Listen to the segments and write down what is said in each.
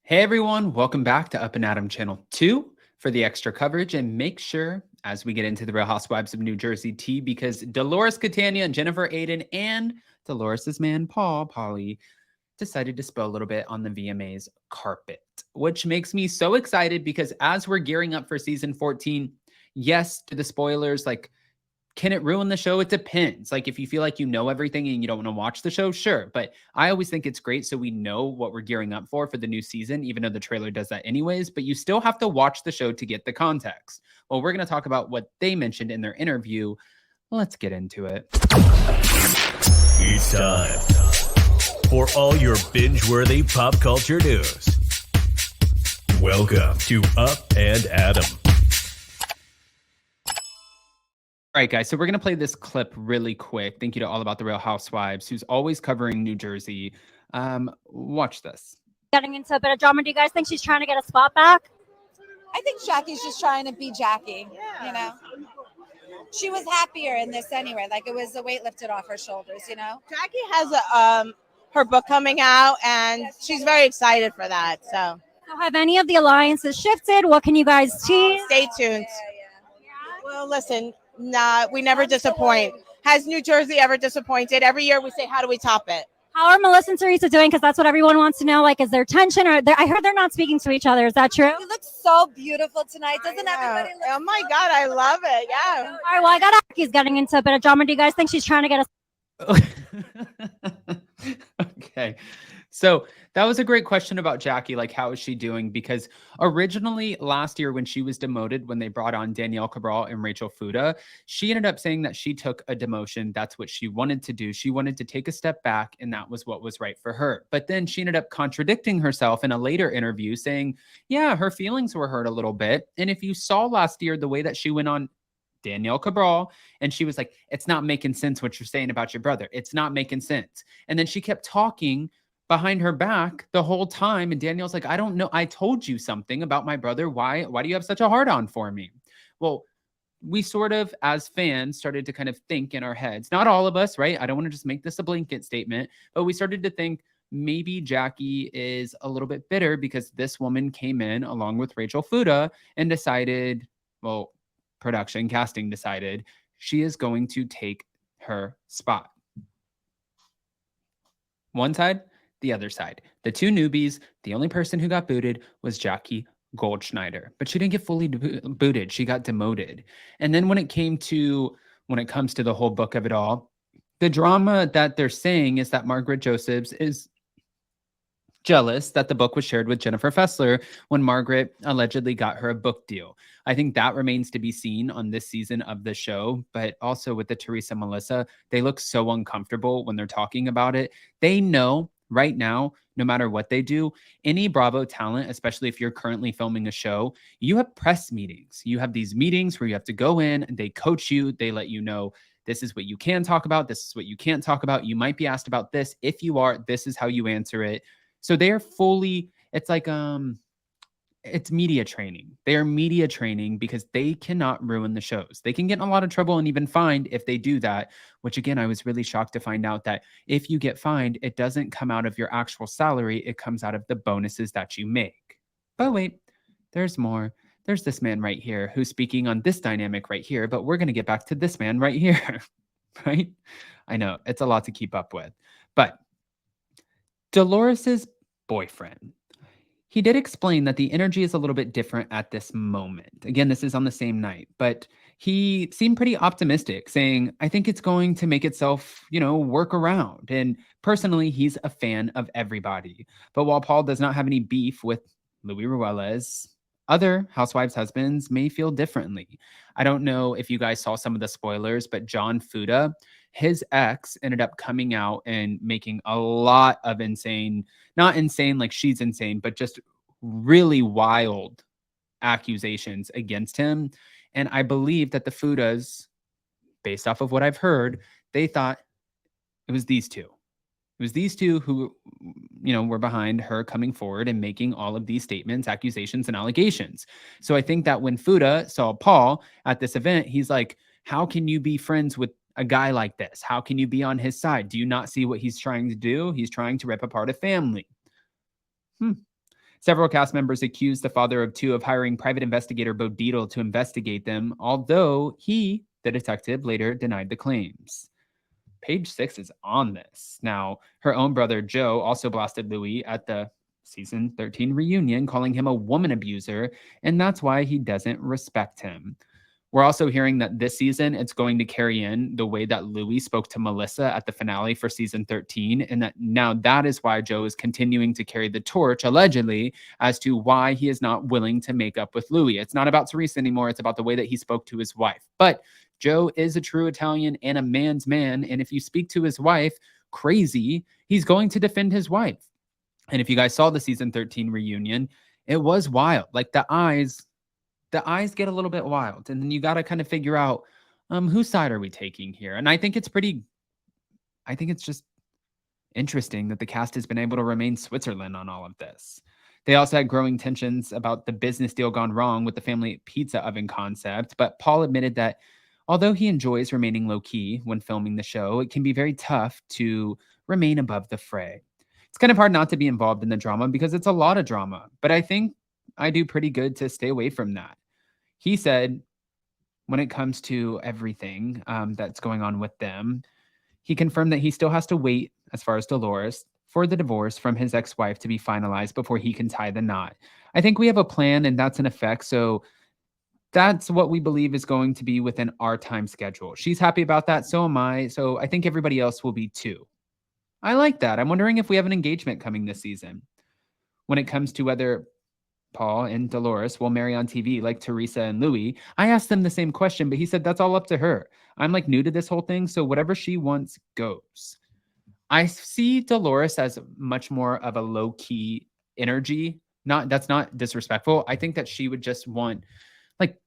Hey everyone, welcome back to Up and Adam Channel 2 for the extra coverage. And make sure, as we get into the Real Housewives of New Jersey tea, because Dolores Catania and Jennifer Aiden and Dolores' man, Polly, decided to spill a little bit on the VMAs carpet, which makes me so excited because as we're gearing up for season 14, yes, to the spoilers, like, can it ruin the show? It depends. Like, if you feel like you know everything and you don't want to watch the show, sure. But I always think it's great so we know what we're gearing up for the new season, even though the trailer does that anyways. But you still have to watch the show to get the context. Well, we're going to talk about what they mentioned in their interview. Let's get into it. It's time for all your binge-worthy pop culture news. Welcome to Up and Adam. All right, guys, so we're going to play this clip really quick. Thank you to All About the Real Housewives, who's always covering New Jersey. Watch this. Getting into a bit of drama. Do you guys think she's trying to get a spot back? I think Jackie's just trying to be Jackie, you know? She was happier in this anyway. Like, it was a weight lifted off her shoulders, you know? Jackie has her book coming out, and she's very excited for that. So Have any of the alliances shifted? What can you guys tease? stay tuned. Well, listen, we never disappoint. Has New Jersey ever disappointed? Every year we say, how do we top it? How are Melissa and Teresa doing? Because that's what everyone wants to know. Like, is there tension? Or I heard they're not speaking to each other. Is that true? You look so beautiful tonight. Doesn't everybody look Oh my God, I love it. Yeah. All right, well, I got Aki's getting into a bit of drama. Do you guys think she's trying to get a Okay. So that was a great question about Jackie. Like, how is she doing? Because originally last year when she was demoted, when they brought on Danielle Cabral and Rachel Fuda, she ended up saying that she took a demotion. That's what she wanted to do. She wanted to take a step back, and that was what was right for her. But then she ended up contradicting herself in a later interview saying, yeah, her feelings were hurt a little bit. And if you saw last year, the way that she went on Danielle Cabral, and she was like, it's not making sense what you're saying about your brother. It's not making sense. And then she kept talking behind her back the whole time. And Danielle's like, I don't know. I told you something about my brother. Why do you have such a hard on for me? Well, we sort of, as fans, started to kind of think in our heads, not all of us, right? I don't want to just make this a blanket statement, but we started to think maybe Jackie is a little bit bitter because this woman came in along with Rachel Fuda and decided, well, production casting decided she is going to take her spot. One side, the other side. The two newbies, the only person who got booted was Jackie Goldschneider, but she didn't get fully booted. She got demoted. And then when it comes to the whole book of it all, the drama that they're saying is that Margaret Josephs is jealous that the book was shared with Jennifer Fessler when Margaret allegedly got her a book deal. I think that remains to be seen on this season of the show, but also with the Teresa Melissa, they look so uncomfortable when they're talking about it. They know right now, no matter what they do, any Bravo talent, especially if you're currently filming a show, you have press meetings. You have these meetings where you have to go in, they coach you, they let you know this is what you can talk about, this is what you can't talk about. You might be asked about this. If you are, this is how you answer it. So they're fully, it's like, it's media training. They are media training because they cannot ruin the shows. They can get in a lot of trouble and even fined if they do that, which again, I was really shocked to find out that if you get fined, it doesn't come out of your actual salary. It comes out of the bonuses that you make. But wait, there's more. There's this man right here who's speaking on this dynamic right here, but we're going to get back to this man right here, right? I know it's a lot to keep up with, but Dolores's boyfriend, he did explain that the energy is a little bit different at this moment. Again, this is on the same night, but he seemed pretty optimistic, saying, I think it's going to make itself, work around. And personally, he's a fan of everybody. But while Paul does not have any beef with Louis Ruelas, other housewives' husbands may feel differently. I don't know if you guys saw some of the spoilers, but John Fuda, his ex, ended up coming out and making a lot of not insane like she's insane, but just really wild accusations against him. And I believe that the Fudas, based off of what I've heard, they thought it was these two. It was these two who, were behind her coming forward and making all of these statements, accusations, and allegations. So I think that when Fuda saw Paul at this event, he's like, how can you be friends with a guy like this? How can you be on his side? Do you not see what he's trying to do? He's trying to rip apart a family. Several cast members accused the father of two of hiring private investigator Bo Dietl to investigate them, although he, the detective, later denied the claims. Page 6 is on this. Now, her own brother Joe also blasted Louis at the season 13 reunion, calling him a woman abuser, and that's why he doesn't respect him. We're also hearing that this season it's going to carry in the way that Louis spoke to Melissa at the finale for season 13, and that now that is why Joe is continuing to carry the torch, allegedly, as to why he is not willing to make up with Louis. It's not about Teresa anymore. It's about the way that he spoke to his wife. But Joe is a true Italian and a man's man, and if you speak to his wife crazy, he's going to defend his wife. And if you guys saw the season 13 reunion, it was wild. Like the eyes get a little bit wild, and then you got to kind of figure out whose side are we taking here. And I think it's just interesting that the cast has been able to remain Switzerland on all of this. They also had growing tensions about the business deal gone wrong with the family pizza oven concept, but Paul admitted that although he enjoys remaining low-key when filming the show, it can be very tough to remain above the fray. It's kind of hard not to be involved in the drama because it's a lot of drama, but I think I do pretty good to stay away from that. He said when it comes to everything that's going on with them, he confirmed that he still has to wait, as far as Dolores, for the divorce from his ex-wife to be finalized before he can tie the knot. I think we have a plan, and that's in effect, so that's what we believe is going to be within our time schedule. She's happy about that, so am I, so I think everybody else will be too. I like that. I'm wondering if we have an engagement coming this season. When it comes to whether Paul and Dolores will marry on TV like Teresa and Louis, I asked them the same question, but he said that's all up to her. I'm like new to this whole thing, so whatever she wants goes. I see Dolores as much more of a low-key energy. That's not disrespectful. I think that she would just want, like,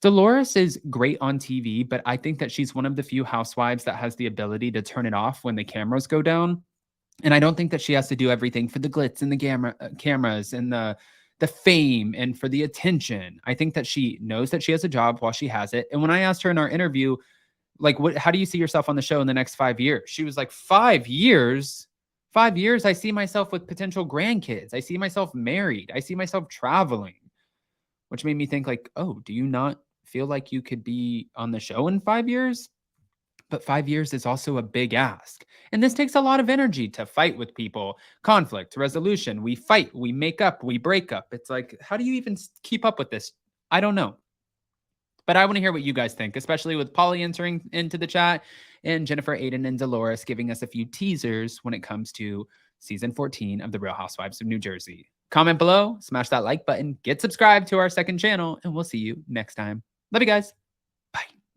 Dolores is great on TV, but I think that she's one of the few housewives that has the ability to turn it off when the cameras go down. And I don't think that she has to do everything for the glitz and the cameras and the fame and for the attention. I think that she knows that she has a job while she has it. And when I asked her in our interview, like, how do you see yourself on the show in the next 5 years? She was like, 5 years? 5 years, I see myself with potential grandkids. I see myself married. I see myself traveling, which made me think like, oh, do you not feel like you could be on the show in 5 years? But 5 years is also a big ask. And this takes a lot of energy to fight with people. Conflict, resolution, we fight, we make up, we break up. It's like, how do you even keep up with this? I don't know. But I want to hear what you guys think, especially with Polly entering into the chat and Jennifer, Aiden, and Dolores giving us a few teasers when it comes to season 14 of The Real Housewives of New Jersey. Comment below, smash that like button, get subscribed to our second channel, and we'll see you next time. Love you guys.